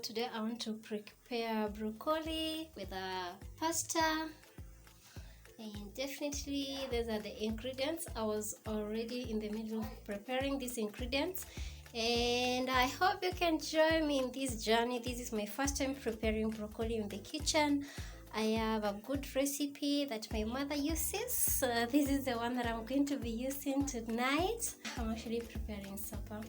today I want to prepare broccoli with a pasta, and definitely these are the ingredients. I was already in the middle of preparing these ingredients, and I hope you can join me in this journey. This is my first time preparing broccoli in the kitchen. I have a good recipe that my mother uses. This is the one that I'm going to be using tonight. I'm actually preparing supper,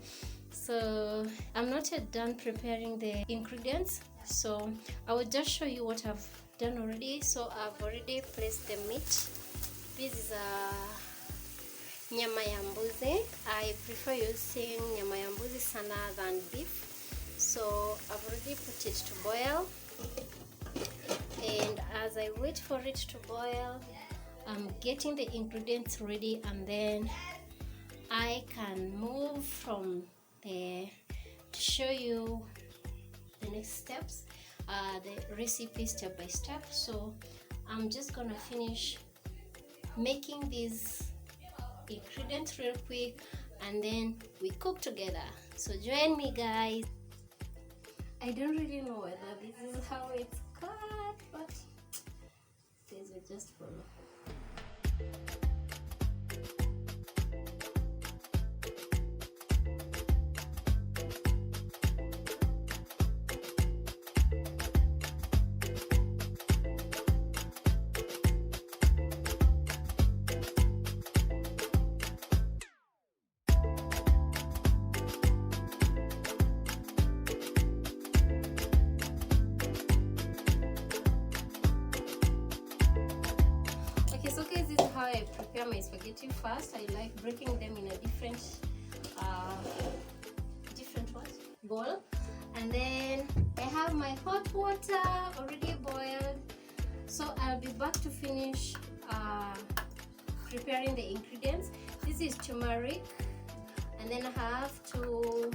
so I'm not yet done preparing the ingredients, so I will just show you what I've done already. So I've already placed the meat. This is a nyama ya mbuzi. I prefer using nyama ya mbuzi sana than beef, so I've already put it to boil, and as I wait for it to boil, I'm getting the ingredients ready, and then I can move from there to show you the next steps, the recipe step by step. So I'm just gonna finish making these ingredients real quick, and then we cook together. So join me, guys. I don't really know whether this is how it's cut, but these will just follow. So guys, this is how I prepare my spaghetti first. I like breaking them in a different bowl, and then I have my hot water already boiled. So I'll be back to finish preparing the ingredients. This is turmeric, and then I have two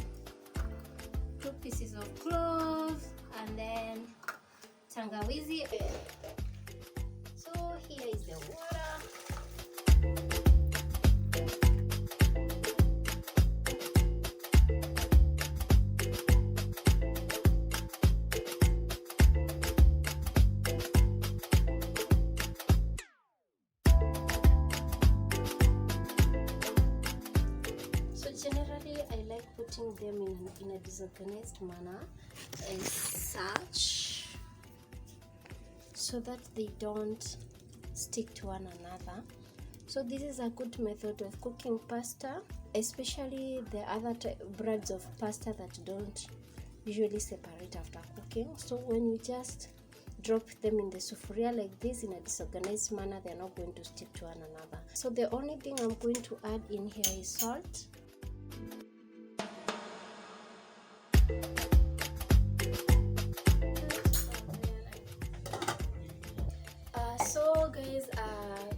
pieces of cloves, and then tangawizi. So here is the water. So generally I like putting them in a disorganized manner as such, so that they don't stick to one another. So this is a good method of cooking pasta, especially the other brands of pasta that don't usually separate after cooking. So when you just drop them in the sufuria like this in a disorganized manner, they're not going to stick to one another. So the only thing I'm going to add in here is salt. So guys,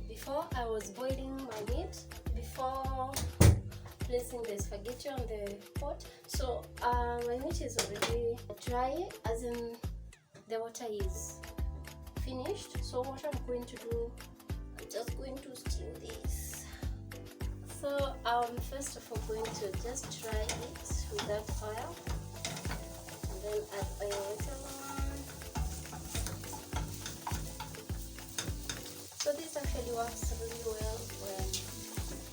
before I was boiling my meat before placing the spaghetti on the pot. So my meat is already dry, as in the water is finished. So what I'm going to do, I'm just going to stew this. So first of all, going to just try it without oil, and then add oil later on. So this actually works really well when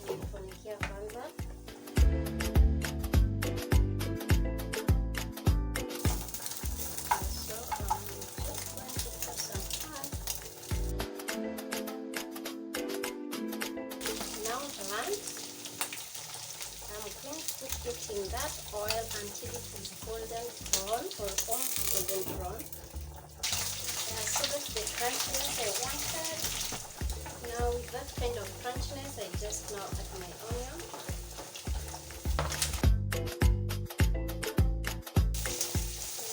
you funikia kwanza. So I'm just going to put some hot. Now done. I'm going to keep getting that oil until it is golden brown, or almost golden brown. So that's the crunchiness I wanted. Now with that kind of crunchiness, I just now add my onion.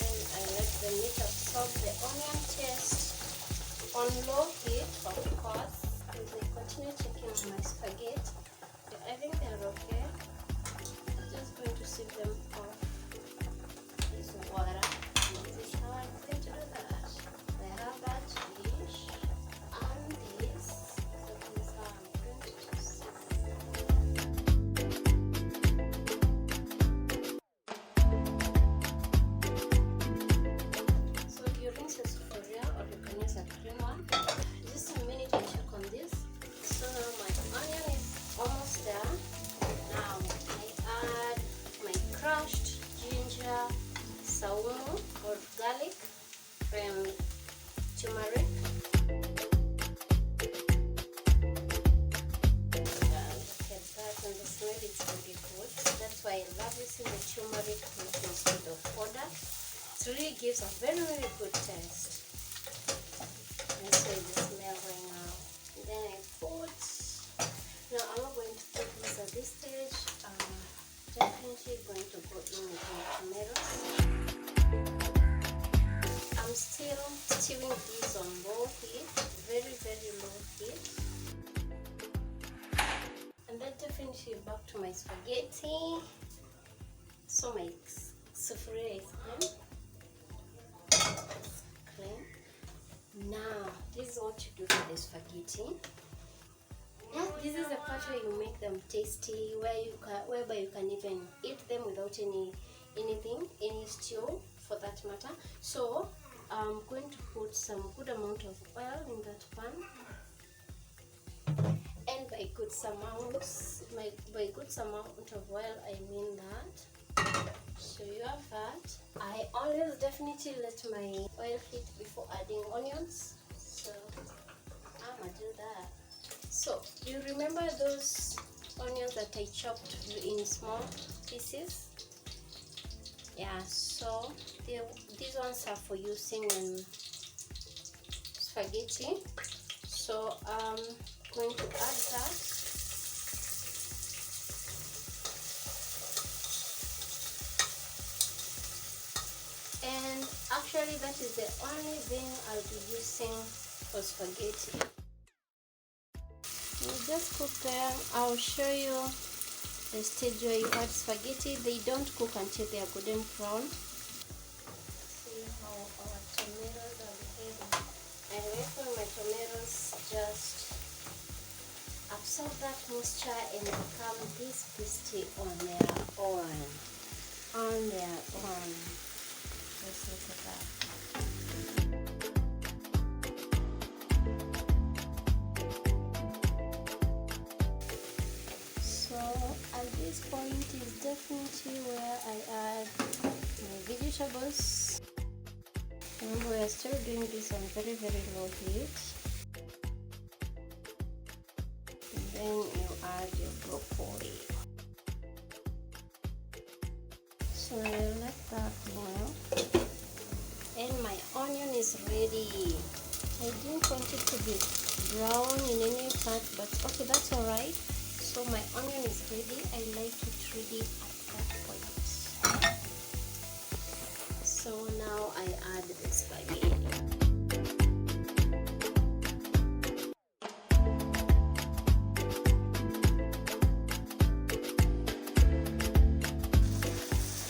And I let the meat absorb the onion taste on low heat, of course, as I continue checking my spaghetti. I think they're okay. I'm just going to sieve them off this water. This is how I'm going to do that. I have that dish and this. So this is how I'm going to sieve. garlic and turmeric. Look at that, and the smell is really good. That's why I love using the turmeric instead of powder. It really gives a very, very good taste. Let's see the smell right now. And then I put. Now I'm not going to put this at this stage. Definitely going to go in with my tomatoes. I'm still stewing these on low heat, very, very low heat. And then definitely back to my spaghetti. So my souffle is clean. It's clean. Now this is what you do for the spaghetti. Yeah, this is the part where you make them tasty, whereby you can even eat them without any stew for that matter. So I'm going to put some good amount of oil in that pan, and by good amount of oil I mean that. So you have that. I always definitely let my oil heat before adding onions. So I'ma do that. So you remember those onions that I chopped in small pieces? Yeah, so these ones are for using in spaghetti. So I'm going to add that. And actually that is the only thing I'll be using for spaghetti. You just cook them. I'll show you the stage where you add spaghetti. They don't cook until they are golden brown. See how our tomatoes are behaving. I wait for my tomatoes just absorb that moisture and become this crispy on their own. Just look at that. At this point is definitely where I add my vegetables. Remember, we are still doing this on very, very low heat. And then you add your broccoli. So I let that boil. And my onion is ready. I didn't want it to be brown in any part, but okay, that's alright. So my onion is ready. I like it ready at that point. So now I add the spaghetti.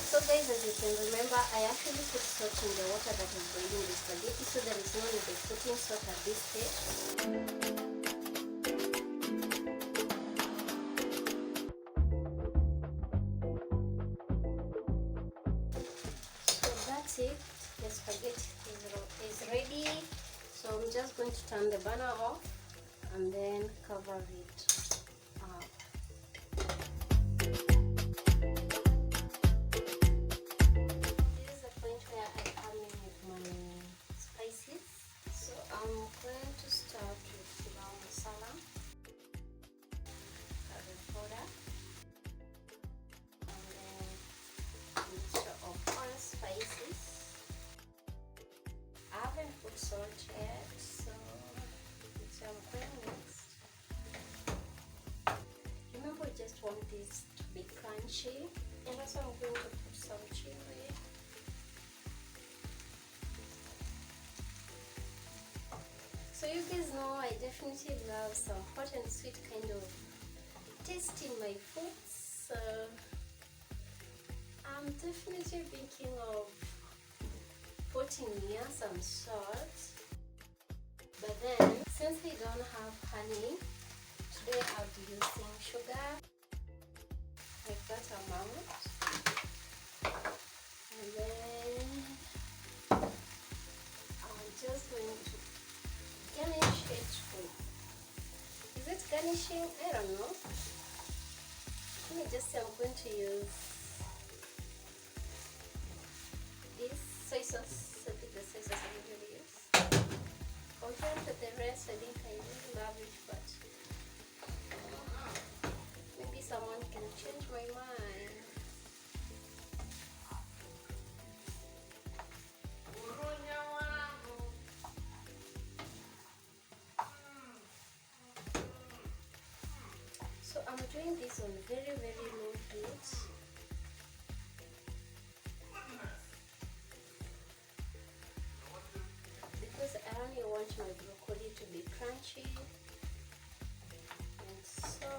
So guys, as you can remember, I actually put salt in the water that was boiling the spaghetti, so there is no need of putting salt at this stage. It, the spaghetti is ready, so I'm just going to turn the burner off and then cover it up. This is the point where I come in with my spices. So I'm going to start with pilau masala, curry powder, and then a mixture of all spices. I haven't put salt yet, so I'm going next. Remember, we just want this to be crunchy, and also I'm going to put some chilli. So you guys know I definitely love some hot and sweet kind of taste in my food, so I'm definitely thinking of putting here some salt. But then, since we don't have honey, today I'll be using sugar, like that amount. And then I'm just going to garnish it with, is it garnishing? I don't know. Let me just say I'm going to use this soy sauce the size as I usually use. Compared to the rest, I think I really love it, but maybe someone can change my mind. So I'm doing this on very low heat because I only want my broccoli to be crunchy, and so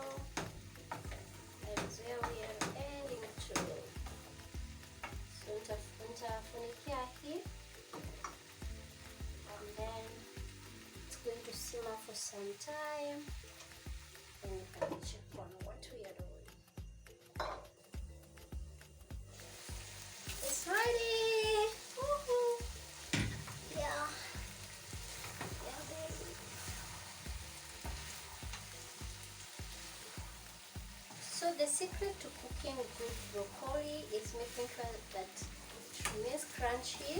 that is where we are ending to. So nitafunikia hii, and then it's going to simmer for some time, and you can check on what we are doing. It's ready! Woohoo! Yeah, baby. So the secret to cooking good broccoli is making sure that it remains crunchy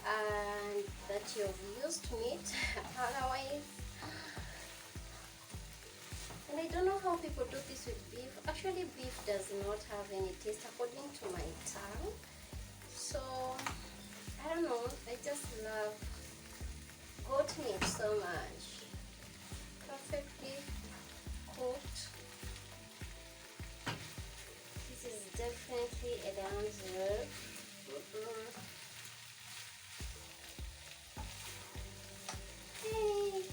and that you've used meat. Otherwise, and I don't know how people do this with beef. Actually, beef does not have any taste according to my tongue. So I don't know, I just love goat meat so much. Perfectly cooked. This is definitely a dessert. Hey,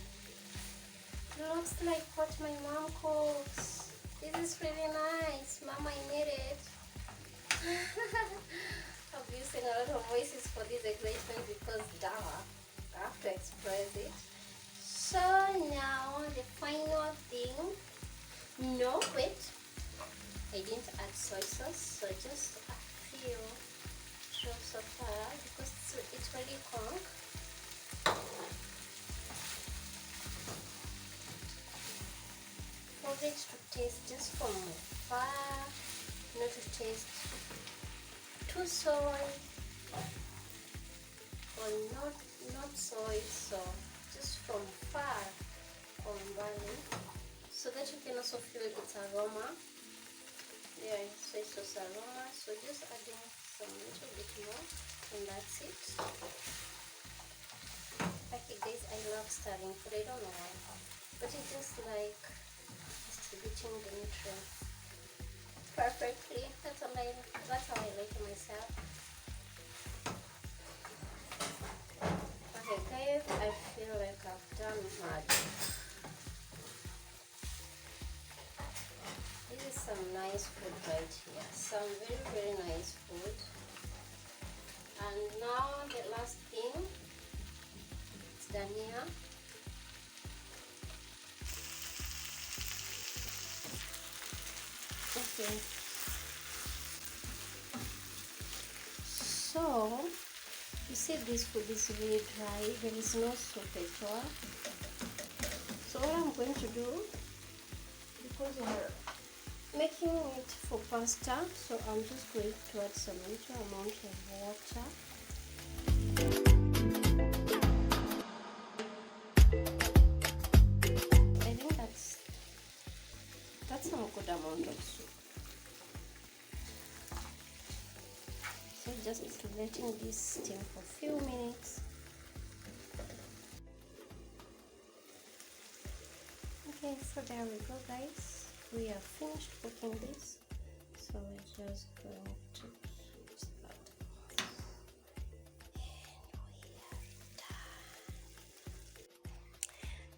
it looks like what my mom cooks. This is really nice. Mama, I made it. I'm using a lot of voices for this excitement because I have to express it. So now the final thing. No, wait. I didn't add soy sauce, so just a few drops of her because it's really conk. For it to taste just from far, not to taste too soy or not soy, so just from far or barley, so that you can also feel its aroma. There is soy sauce aroma, so just adding some little bit more, and that's it. Okay guys, I love stirring food, I don't know why, but it's just like distributing the nutrients perfectly. That's how I like it myself. Okay guys, I feel like I've done magic. This is some nice food right here. Some very nice food. And now the last thing, it's dhania. Okay. So you see this food is really dry. There is no soup at all. So what I'm going to do, because we're making it for pasta, so I'm just going to add some little amount of water. I think that's some good amount of soup. So just letting this steam for a few minutes. Okay, so there we go guys. We are finished cooking this. So we're just going to switch that off. And we are done.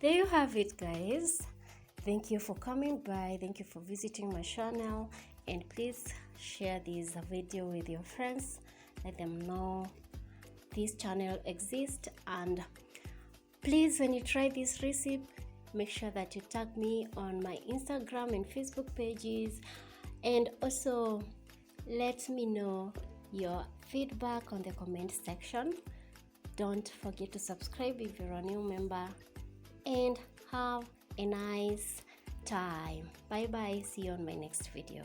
There you have it guys. Thank you for coming by. Thank you for visiting my channel. And please share this video with your friends. Let them know this channel exists. And please, when you try this recipe, make sure that you tag me on my Instagram and Facebook pages, and also let me know your feedback on the comment section. Don't forget to subscribe if you're a new member, and have a nice time. Bye bye. See you on my next video.